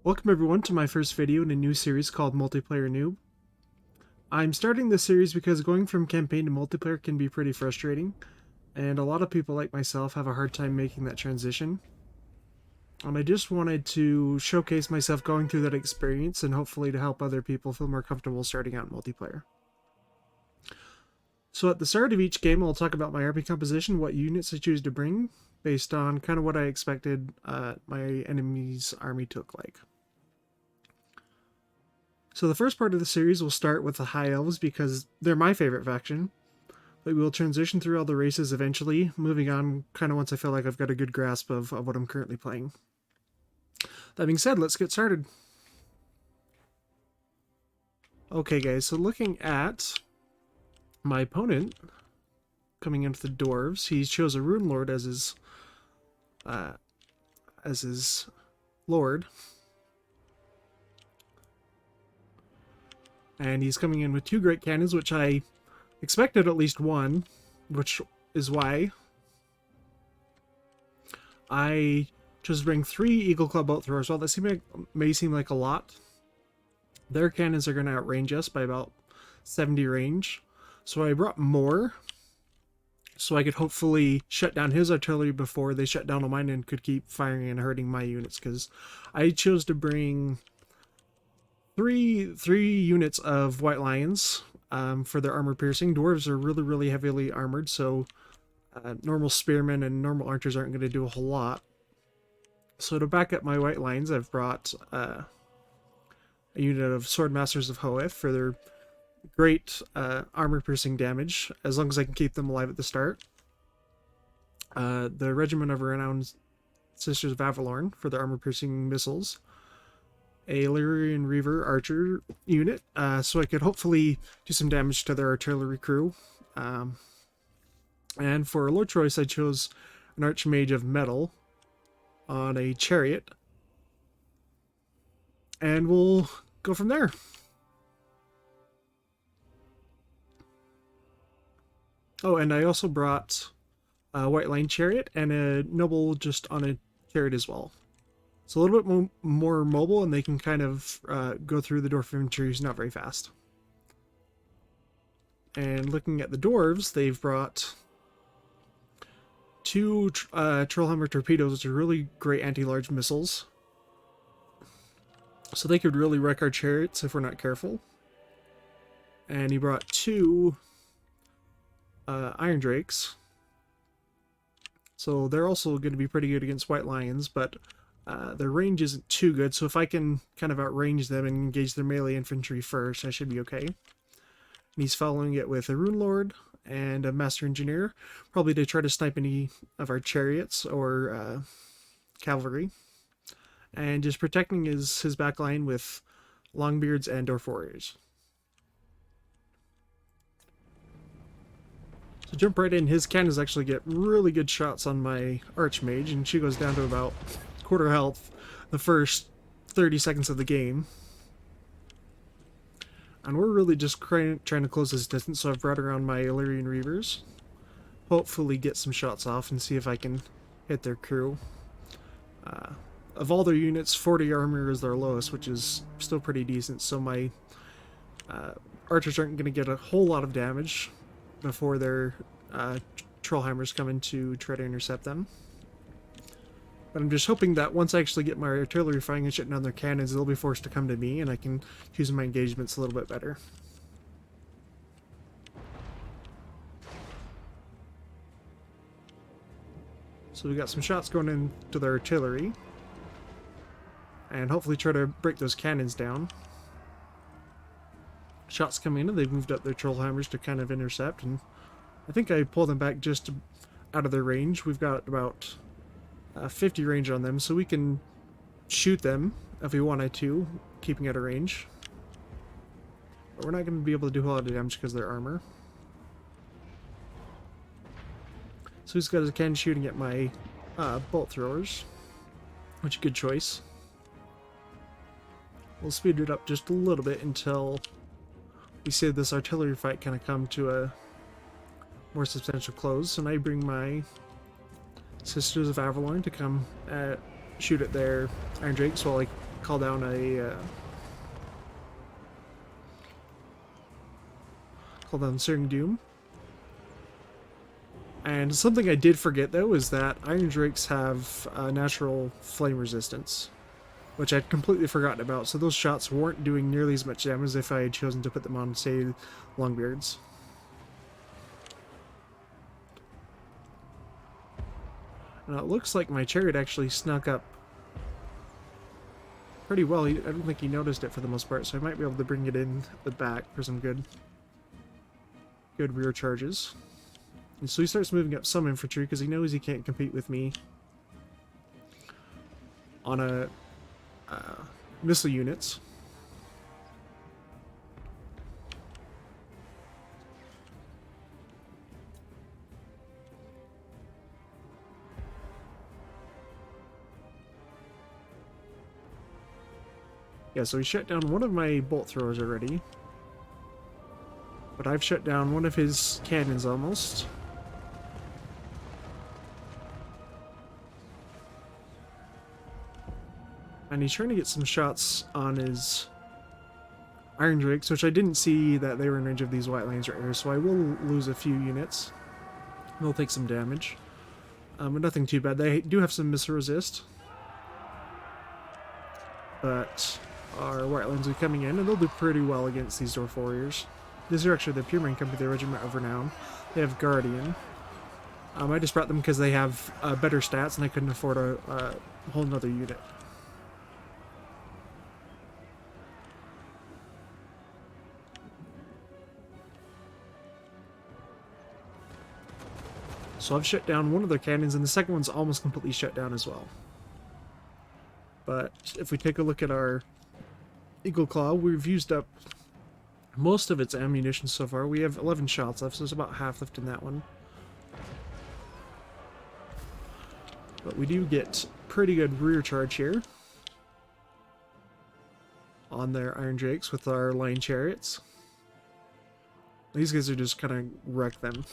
Welcome everyone to my first video in a new series called Multiplayer Noob. I'm starting this series because going from campaign to multiplayer can be pretty frustrating, and a lot of people like myself have a hard time making that transition. And I just wanted to showcase myself going through that experience and hopefully to help other people feel more comfortable starting out in multiplayer. So at the start of each game, I'll talk about my army composition, what units I choose to bring, based on kind of what I expected my enemy's army to look like. So the first part of the series will start with the High Elves because they're my favorite faction, but we will transition through all the races eventually, moving on kind of once I feel like I've got a good grasp of what I'm currently playing. That being said, let's get started. Okay guys, so looking at my opponent coming into the Dwarves, he chose a Rune Lord as his lord. And he's coming in with 2 great cannons, which I expected at least one, which is why I chose to bring 3 Eagle Claw bolt throwers. While that may seem like a lot, their cannons are going to outrange us by about 70 range. So I brought more, so I could hopefully shut down his artillery before they shut down on mine and could keep firing and hurting my units, because I chose to bring three units of White Lions for their armor piercing. Dwarves are really heavily armored, so normal spearmen and normal archers aren't going to do a whole lot. So to back up my White Lions, I've brought a unit of Swordmasters of Hoeth for their great armor piercing damage, as long as I can keep them alive at the start. The Regiment of Renowned Sisters of Avalorn for their armor piercing missiles. A Lyrian Reaver archer unit, so I could hopefully do some damage to their artillery crew. And for Lord Choice, I chose an Archmage of Metal on a chariot. And we'll go from there. Oh, and I also brought a White Line chariot and a noble just on a chariot as well. It's a little bit more mobile, and they can kind of go through the dwarf infantry who's not very fast. And looking at the dwarves, they've brought 2 Trollhammer torpedoes, which are really great anti-large missiles. So they could really wreck our chariots if we're not careful. And he brought 2 Iron Drakes. So they're also going to be pretty good against White Lions, but their range isn't too good, so if I can kind of outrange them and engage their melee infantry first, I should be okay. And he's following it with a Rune Lord and a Master Engineer, probably to try to snipe any of our chariots or cavalry. And just protecting his back line with Longbeards and Dwarf Warriors. So jump right in. His cannons actually get really good shots on my Archmage, and she goes down to about quarter health the first 30 seconds of the game. And we're really just trying to close this distance, so I've brought around my Illyrian Reavers. Hopefully get some shots off and see if I can hit their crew. Of all their units, 40 armor is their lowest, which is still pretty decent, so my archers aren't going to get a whole lot of damage before their Trollhammers come in to try to intercept them. But I'm just hoping that once I actually get my artillery firing and shutting down their cannons, they'll be forced to come to me, and I can choose my engagements a little bit better. So we got some shots going into their artillery, and hopefully try to break those cannons down. Shots come in, and they've moved up their Trollhammers to kind of intercept, and I think I pulled them back just out of their range. We've got about 50 range on them, so we can shoot them if we wanted to, keeping out of range. But we're not going to be able to do a lot of damage because of their armor. So he's got his cannon shooting at my bolt throwers, which is a good choice. We'll speed it up just a little bit until we see this artillery fight kind of come to a more substantial close, and I bring my Sisters of Avalorn to come shoot at their Iron Drakes while I call down Searing Doom. And something I did forget though is that Iron Drakes have natural flame resistance, which I'd completely forgotten about, so those shots weren't doing nearly as much damage if I had chosen to put them on, say, Longbeards. Now it looks like my chariot actually snuck up pretty well. I don't think he noticed it for the most part, so I might be able to bring it in the back for some good rear charges. And so he starts moving up some infantry because he knows he can't compete with me on a missile units. Yeah, so he shut down one of my bolt throwers already. But I've shut down one of his cannons almost. And he's trying to get some shots on his Iron Drakes, which I didn't see that they were in range of these White Lines right here, so I will lose a few units. They'll take some damage. But nothing too bad. They do have some missile resist. But our White Lines are coming in, and they'll do pretty well against these Dwarf Warriors. These are actually the Pure Marine Company, the Regiment of Renown. They have Guardian. I just brought them because they have better stats, and I couldn't afford a whole nother unit. So I've shut down one of their cannons, and the second one's almost completely shut down as well. But if we take a look at our Eagle Claw, we've used up most of its ammunition so far. We have 11 shots left, so there's about half left in that one. But we do get pretty good rear charge here on their Iron Drakes with our line chariots. These guys are just kind of wreck them.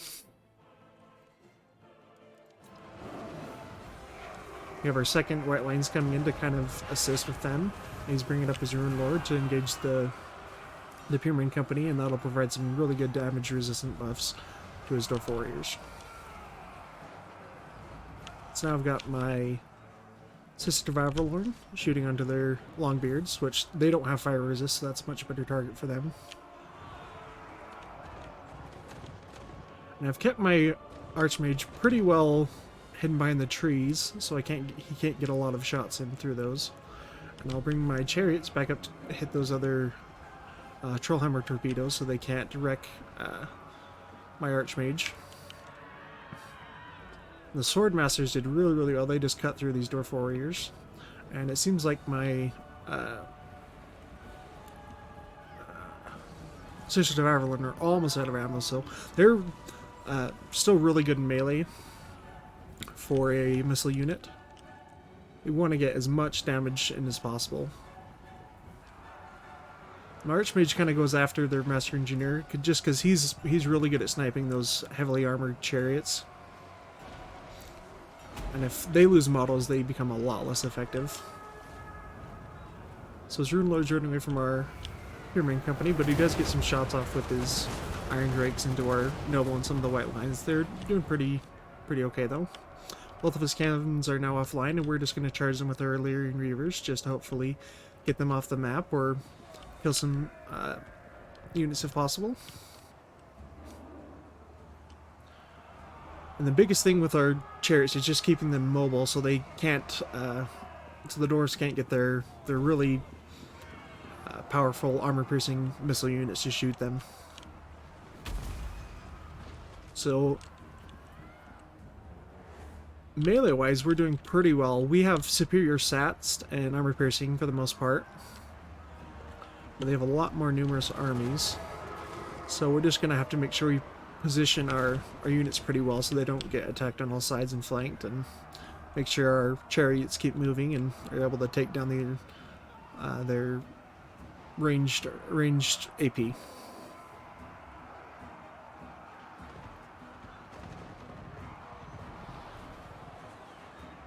We have our second White Lines coming in to kind of assist with them. He's bringing up his Rune Lord to engage the Pure Marine Company, and that'll provide some really good damage-resistant buffs to his Dwarf Warriors. So now I've got my Sister of Avalorn shooting onto their Longbeards, which they don't have fire resist, so that's a much better target for them. And I've kept my Archmage pretty well hidden behind the trees, so he can't get a lot of shots in through those. And I'll bring my chariots back up to hit those other Trollhammer torpedoes so they can't wreck my Archmage. The Swordmasters did really well. They just cut through these Dwarf Warriors. And it seems like my Sisters of Avalorn are almost out of ammo, so they're still really good in melee for a missile unit. We want to get as much damage in as possible. My Archmage kind of goes after their Master Engineer just because he's really good at sniping those heavily armored chariots. And if they lose models, they become a lot less effective. So his Rune Lord's running away from our Pure Marine Company, but he does get some shots off with his Iron Drakes into our Noble and some of the White Lines. They're doing pretty okay though. Both of his cannons are now offline, and we're just going to charge them with our Illyrian Reavers, just to hopefully get them off the map or kill some units if possible. And the biggest thing with our chariots is just keeping them mobile so they can't, so the dwarves can't get their really powerful armor-piercing missile units to shoot them. So melee-wise, we're doing pretty well. We have superior stats and armor-piercing for the most part, but they have a lot more numerous armies. So we're just going to have to make sure we position our units pretty well so they don't get attacked on all sides and flanked, and make sure our chariots keep moving and are able to take down their ranged AP.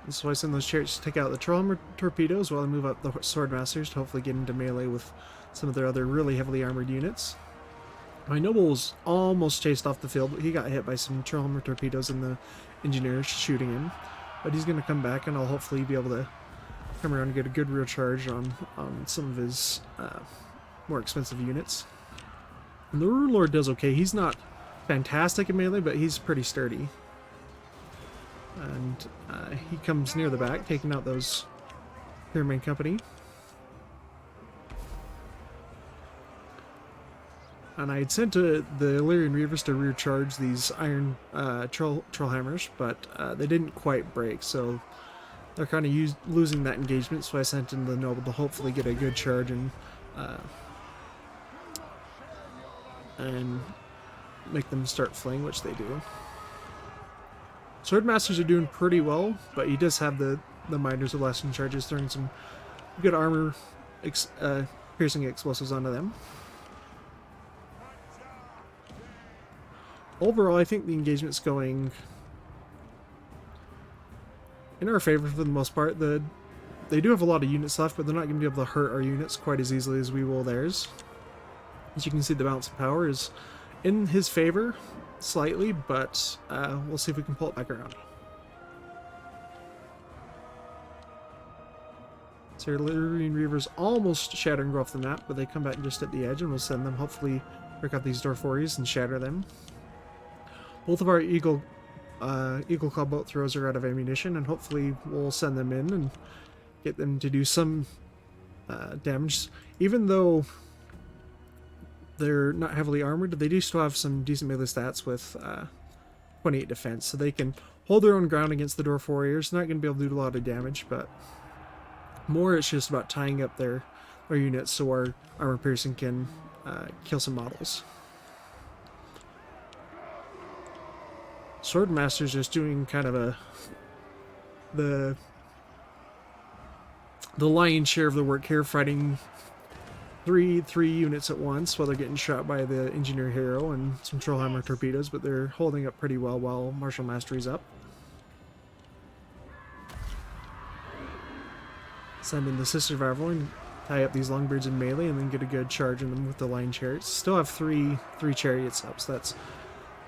And so I send those chariots to take out the Trollhammer torpedoes while I move up the Swordmasters to hopefully get into melee with some of their other really heavily armored units. My noble was almost chased off the field, but he got hit by some Trollhammer torpedoes and the engineers shooting him. But he's going to come back, and I'll hopefully be able to come around and get a good real charge on some of his more expensive units. And the Rune Lord does okay. He's not fantastic in melee, but he's pretty sturdy. And he comes near the back, taking out those Pyramid Company. And I had sent the Illyrian Reavers to rear charge these iron Trollhammers, but they didn't quite break, so they're kind of losing that engagement, so I sent in the Noble to hopefully get a good charge and make them start flaying, which they do. Swordmasters are doing pretty well, but he does have the Minders of Lasting Charges, throwing some good armor piercing explosives onto them. Overall, I think the engagement's going in our favor for the most part. They do have a lot of units left, but they're not going to be able to hurt our units quite as easily as we will theirs. As you can see, the balance of power is in his favor slightly, but we'll see if we can pull it back around. So our Illyrian Reavers almost shatter and go off the map, but they come back just at the edge, and we'll send them, hopefully, break out these Dorfories and shatter them. Both of our Eagle Claw boat throws are out of ammunition, and hopefully we'll send them in and get them to do some damage. Even though they're not heavily armored, they do still have some decent melee stats with 28 defense, so they can hold their own ground against the Dwarf Warriors. Not going to be able to do a lot of damage, but more it's just about tying up their units so our armor piercing can kill some models. Swordmaster's just doing kind of the lion's share of the work here, fighting three units at once while they're getting shot by the Engineer Hero and some Trollhammer torpedoes, but they're holding up pretty well while Martial Mastery's up. Send in the Sister of Avalorn, tie up these Longbeards in melee, and then get a good charge in them with the Lion Chariots. Still have three chariots up, so that's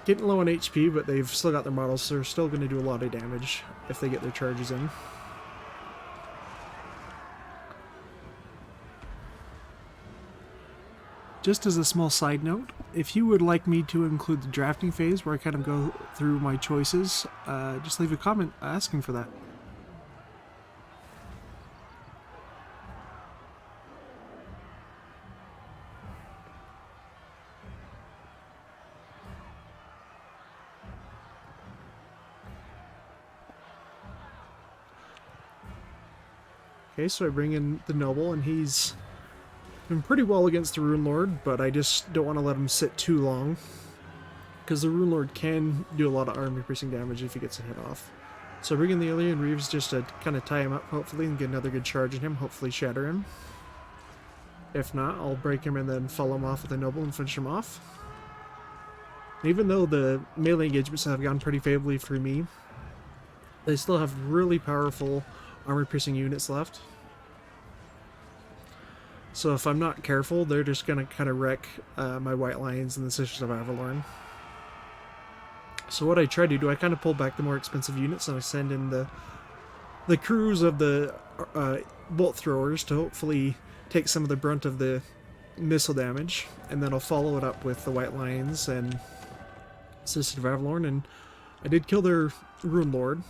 getting low on HP, but they've still got their models, so they're still going to do a lot of damage if they get their charges in. Just as a small side note, if you would like me to include the drafting phase where I kind of go through my choices, just leave a comment asking for that. Okay, so I bring in the Noble, and he's been pretty well against the Rune Lord, but I just don't want to let him sit too long, because the Rune Lord can do a lot of armor piercing damage if he gets a hit off. So I bring in the Illyrian Reavers just to kind of tie him up, hopefully, and get another good charge in him, hopefully shatter him. If not, I'll break him and then follow him off with a Noble and finish him off. Even though the melee engagements have gone pretty favorably for me, they still have really powerful armor-piercing units left. So if I'm not careful, they're just going to kind of wreck my White Lions and the Sisters of Avalorn. So what I try to do, I kind of pull back the more expensive units, and I send in the crews of the bolt throwers to hopefully take some of the brunt of the missile damage, and then I'll follow it up with the White Lions and Sisters of Avalorn, and I did kill their Rune Lord.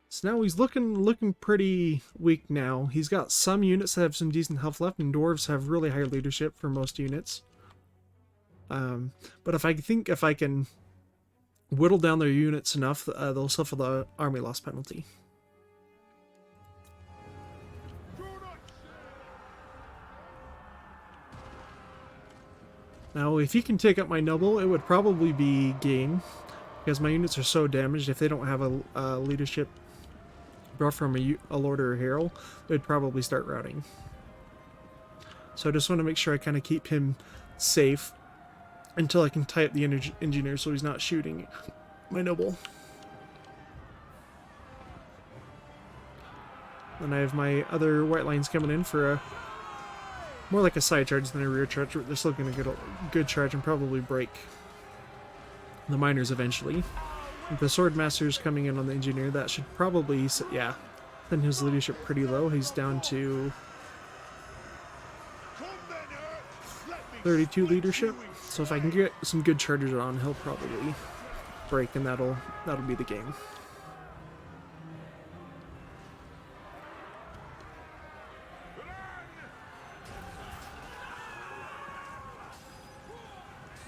So now he's looking pretty weak now. He's got some units that have some decent health left, and dwarves have really high leadership for most units. But if I can whittle down their units enough, they'll suffer the army loss penalty. Now, if he can take up my Noble, it would probably be game, because my units are so damaged. If they don't have a leadership brought from a Lord or a Hero, they'd probably start routing. So I just want to make sure I kind of keep him safe until I can tie up the Engineer so he's not shooting my noble. Then I have my other white lines coming in for a more like a side charge than a rear charge. They're still going to get a good charge and probably break the miners eventually. With the sword masters coming in on the engineer, that should probably, yeah, send his leadership pretty low. He's down to 32 leadership. So if I can get some good chargers on, he'll probably break, and that'll be the game.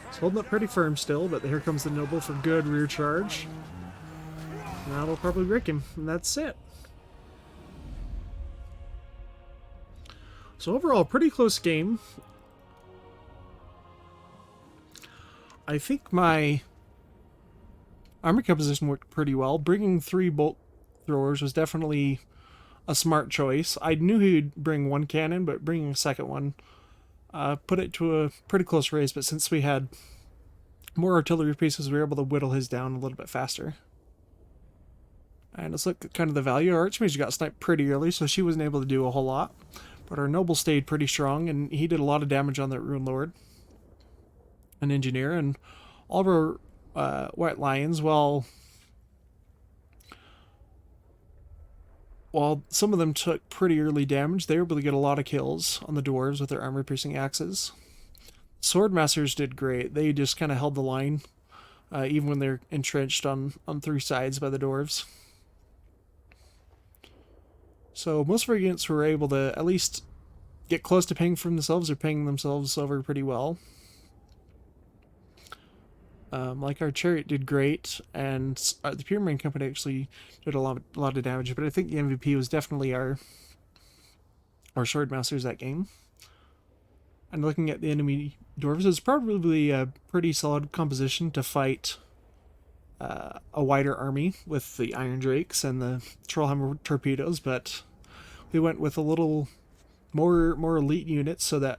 It's holding up pretty firm still, but here comes the noble for good rear charge. That'll probably break him, and that's it. So overall, pretty close game. I think my armor composition worked pretty well. Bringing 3 bolt throwers was definitely a smart choice. I knew he'd bring 1 cannon, but bringing a second one put it to a pretty close race. But since we had more artillery pieces, we were able to whittle his down a little bit faster. And let's look at kind of the value. Our Archmage got sniped pretty early, so she wasn't able to do a whole lot. But our Noble stayed pretty strong, and he did a lot of damage on that Rune Lord. An Engineer, and all of our White Lions, while some of them took pretty early damage, they were able to get a lot of kills on the Dwarves with their armor-piercing axes. Swordmasters did great. They just kind of held the line, even when they're entrenched on 3 sides by the Dwarves. So most of our units were able to at least get close to paying for themselves or paying themselves over pretty well. Like our Chariot did great, and the Pure Marine Company actually did a lot of damage, but I think the MVP was definitely our Swordmasters that game. And looking at the enemy Dwarves, it's probably a pretty solid composition to fight a wider army with the Iron Drakes and the Trollhammer torpedoes, but we went with a little more elite units so that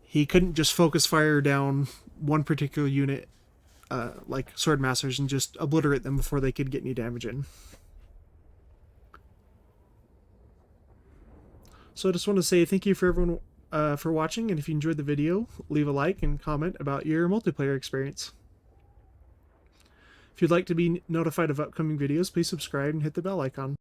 he couldn't just focus fire down one particular unit like Swordmasters and just obliterate them before they could get any damage in. So I just want to say thank you for everyone for watching, and if you enjoyed the video, leave a like and comment about your multiplayer experience. If you'd like to be notified of upcoming videos, please subscribe and hit the bell icon.